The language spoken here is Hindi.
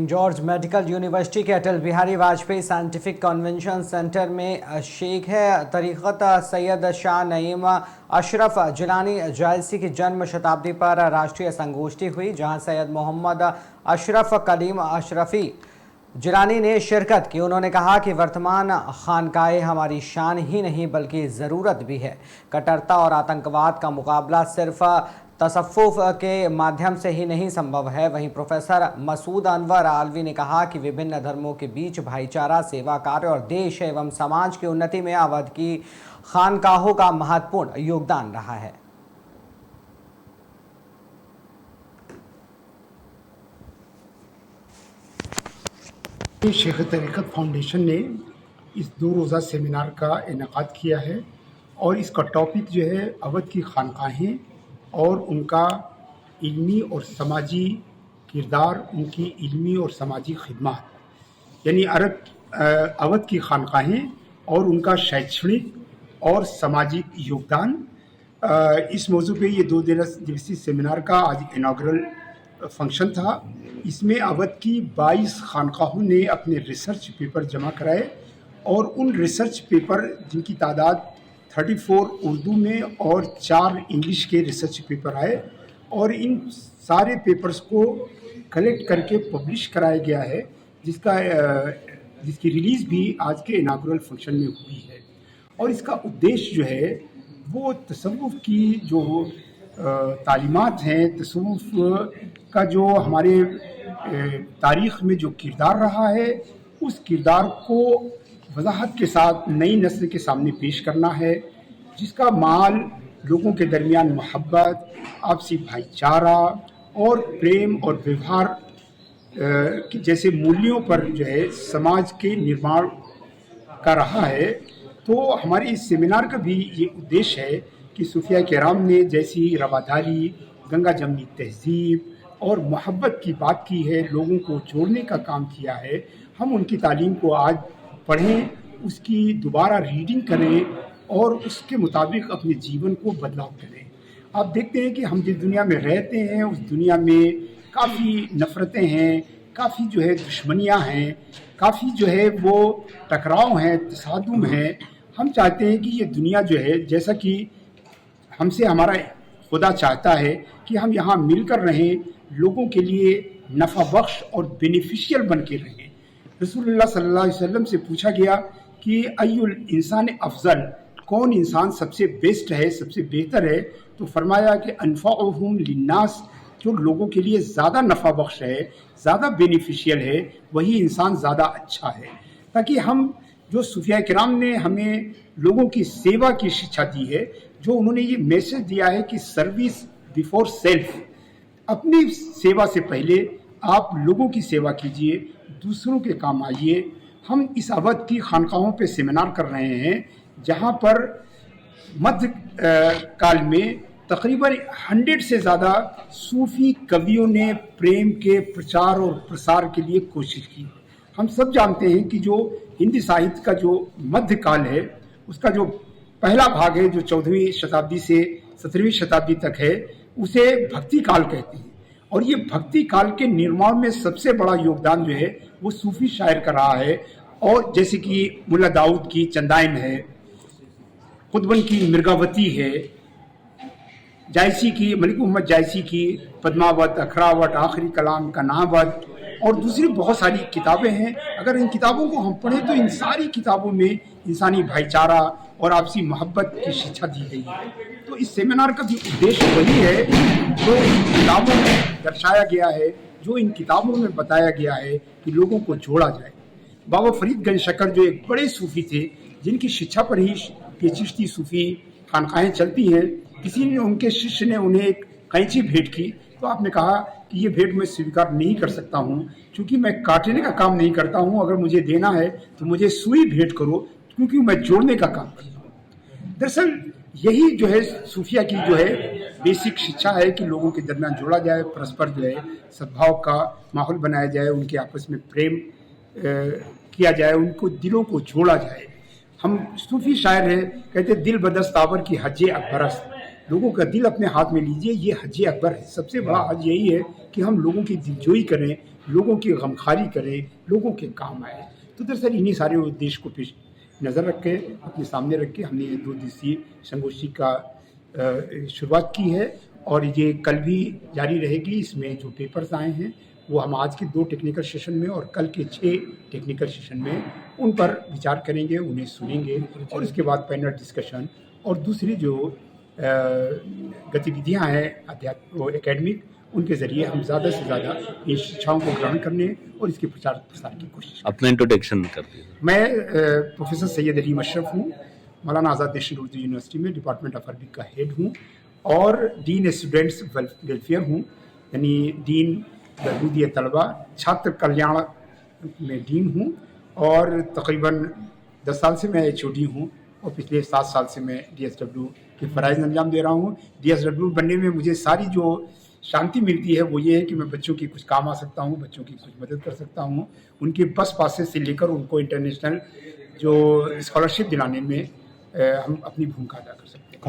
जॉर्ज मेडिकल यूनिवर्सिटी के Atal Bihari Vajpayee scientific convention centre में शेख तरीक़त सैयद शाह नईम अशरफ जिलानी जायसी की जन्म शताब्दी पर राष्ट्रीय संगोष्ठी हुई, जहां सैयद मोहम्मद अशरफ कलीम अशरफी जिलानी ने शिरकत की। उन्होंने कहा कि वर्तमान खानकाएं हमारी शान ही नहीं बल्कि ज़रूरत भी है। कट्टरता और आतंकवाद का मुकाबला सिर्फ तसव्वुफ के माध्यम से ही नहीं संभव है। वहीं प्रोफेसर मसूद अनवर आलवी ने कहा कि विभिन्न धर्मों के बीच भाईचारा, सेवा कार्य और देश एवं समाज की उन्नति में अवध की खानकाहों का महत्वपूर्ण योगदान रहा है। शेख तरीक़त फाउंडेशन ने इस 2 रोज़ा सेमिनार का इनेकाद किया है और इसका टॉपिक जो है अवध की खानकाहें और उनका इल्मी और समाजी किरदार, उनकी इल्मी और समाजी खिदमत, यानी अवध की खानकाहें और उनका शैक्षणिक और सामाजिक योगदान। इस मौजू पे ये 2 दिवसीय सेमिनार का आज इनाग्रल फंक्शन था। इसमें अवध की 22 खानकाहों ने अपने रिसर्च पेपर जमा कराए और उन रिसर्च पेपर जिनकी तादाद 34 उर्दू में और 4 इंग्लिश के रिसर्च पेपर आए और इन सारे पेपर्स को कलेक्ट करके पब्लिश कराया गया है, जिसकी रिलीज़ भी आज के इनाग्रल फंक्शन में हुई है। और इसका उद्देश्य जो है वो तसव्वुफ़ की जो तालीमात हैं, तसव्वुफ़ का जो हमारे तारीख़ में जो किरदार रहा है, उस किरदार को वजाहत के साथ नई नस्ल के सामने पेश करना है, जिसका माल लोगों के दरमियान मोहब्बत, आपसी भाईचारा और प्रेम और व्यवहार जैसे मूल्यों पर जो है समाज के निर्माण का रहा है। तो हमारे इस सेमिनार का भी ये उद्देश्य है कि सूफिया किराम ने जैसी रवादारी, गंगा जमनी तहजीब और मोहब्बत की बात की है, लोगों को जोड़ने का काम किया है, हम उनकी तालीम को आज पढ़ें, उसकी दोबारा रीडिंग करें और उसके मुताबिक अपने जीवन को बदलाव करें। आप देखते हैं कि हम जिस दुनिया में रहते हैं उस दुनिया में काफ़ी नफ़रतें हैं, काफ़ी जो है दुश्मनियाँ हैं, काफ़ी जो है वो टकराव हैं, तसादुम हैं। हम चाहते हैं कि ये दुनिया जो है, जैसा कि हमसे हमारा खुदा चाहता है कि हम यहाँ मिलकर रहें, लोगों के लिए नफ़ा बख्श और बेनिफिशियल बन के रहें। रसूलुल्लाह सल्लल्लाहु अलैहि वसल्लम से पूछा गया कि अय्युल इंसान अफजल, कौन इंसान सबसे बेस्ट है, सबसे बेहतर है? तो फरमाया कि अनफ़अहुम लिन्नास, जो लोगों के लिए ज़्यादा नफ़ा बख्श है, ज़्यादा बेनिफिशियल है, वही इंसान ज़्यादा अच्छा है। ताकि हम जो सूफिया किराम ने हमें लोगों की सेवा की शिक्षा दी है, जो उन्होंने ये मैसेज दिया है कि सर्विस बिफोर सेल्फ, अपनी सेवा से पहले आप लोगों की सेवा कीजिए, दूसरों के काम आइए। हम इस अवध की खानकाहों पे सेमिनार कर रहे हैं, जहाँ पर मध्य काल में तकरीबन 100 से ज़्यादा सूफ़ी कवियों ने प्रेम के प्रचार और प्रसार के लिए कोशिश की। हम सब जानते हैं कि जो हिंदी साहित्य का जो मध्य काल है, उसका जो पहला भाग है, जो 14वीं शताब्दी से 17वीं शताब्दी तक है, उसे भक्ति काल कहते हैं। और ये भक्ति काल के निर्माण में सबसे बड़ा योगदान जो है वो सूफी शायर का रहा है। और जैसे कि मुल्ला दाऊद की चंदाइन है, खुदबन की मिर्गावती है, जायसी की मलिक मोहम्मद जायसी की पद्मावत, अखरावत, आखिरी कलाम का नावत और दूसरी बहुत सारी किताबें हैं। अगर इन किताबों को हम पढ़ें तो इन सारी किताबों में इंसानी भाईचारा और आपसी मोहब्बत की शिक्षा दी गई है। तो इस सेमिनार का भी उद्देश्य वही है जो इन किताबों में दर्शाया गया है, जो इन किताबों में बताया गया है कि लोगों को जोड़ा जाए। बाबा फरीद गंज शकर जो एक बड़े सूफी थे, जिनकी शिक्षा पर ही ये चिश्ती सूफी खानकाहें चलती हैं, किसी ने उनके शिष्य ने उन्हें एक कैंची भेंट की, तो आपने कहा कि ये भेंट मैं स्वीकार नहीं कर सकता हूँ, क्योंकि मैं काटने का काम नहीं करता हूँ, अगर मुझे देना है तो मुझे सुई भेंट करो, क्योंकि मैं जोड़ने का काम करता हूँ। दरअसल यही जो है सूफिया की जो है बेसिक शिक्षा है कि लोगों के दरमियान जोड़ा जाए, परस्पर जो है सद्भाव का माहौल बनाया जाए, उनके आपस में प्रेम किया जाए, उनको दिलों को जोड़ा जाए। हम सूफी शायर हैं, कहते दिल बदस्तावर की हज अकबरस, लोगों का दिल अपने हाथ में लीजिए, ये हज अकबर है। सबसे बड़ा हज यही है कि हम लोगों की दिलजोई करें, लोगों की गमखारी करे, लोगों के काम आए। तो दरअसल इन्हीं सारे उद्देश्य को पेश नज़र रख के, अपने सामने रख के हमने ये 2 दिवसीय संगोष्ठी का शुरुआत की है और ये कल भी जारी रहेगी। इसमें जो पेपर्स आए हैं वो हम आज के 2 टेक्निकल सेशन में और कल के 6 टेक्निकल सेशन में उन पर विचार करेंगे, उन्हें सुनेंगे और उसके बाद पैनल डिस्कशन और दूसरी जो गतिविधियां हैं अध्यात्म एकेडमिक, उनके ज़रिए हम ज़्यादा से ज़्यादा इन शिक्षाओं को ग्रहण करने और इसके प्रचार प्रसार की कोशिश करें। अपना इंट्रोडक्शन कर दीजिए। मैं प्रोफेसर सैयद अली अशरफ हूँ, मौलाना आज़ाद नेशनल उर्दू यूनिवर्सिटी में डिपार्टमेंट ऑफ अरबिक का हेड हूँ और डीन स्टूडेंट्स वेलफेयर हूँ, यानी डीन बहबूदियत तलबा छात्र कल्याण में डीन हूँ और तकरीबन 10 साल से मैं HOD हूँ और पिछले 7 साल से मैं DSW के फ़राइज़ अंजाम दे रहा हूँ। DSW बनने में मुझे सारी जो शांति मिलती है वो ये है कि मैं बच्चों की कुछ काम आ सकता हूँ, बच्चों की कुछ मदद कर सकता हूँ, उनके बस पासेस से लेकर उनको इंटरनेशनल जो स्कॉलरशिप दिलाने में हम अपनी भूमिका अदा कर सकते हैं।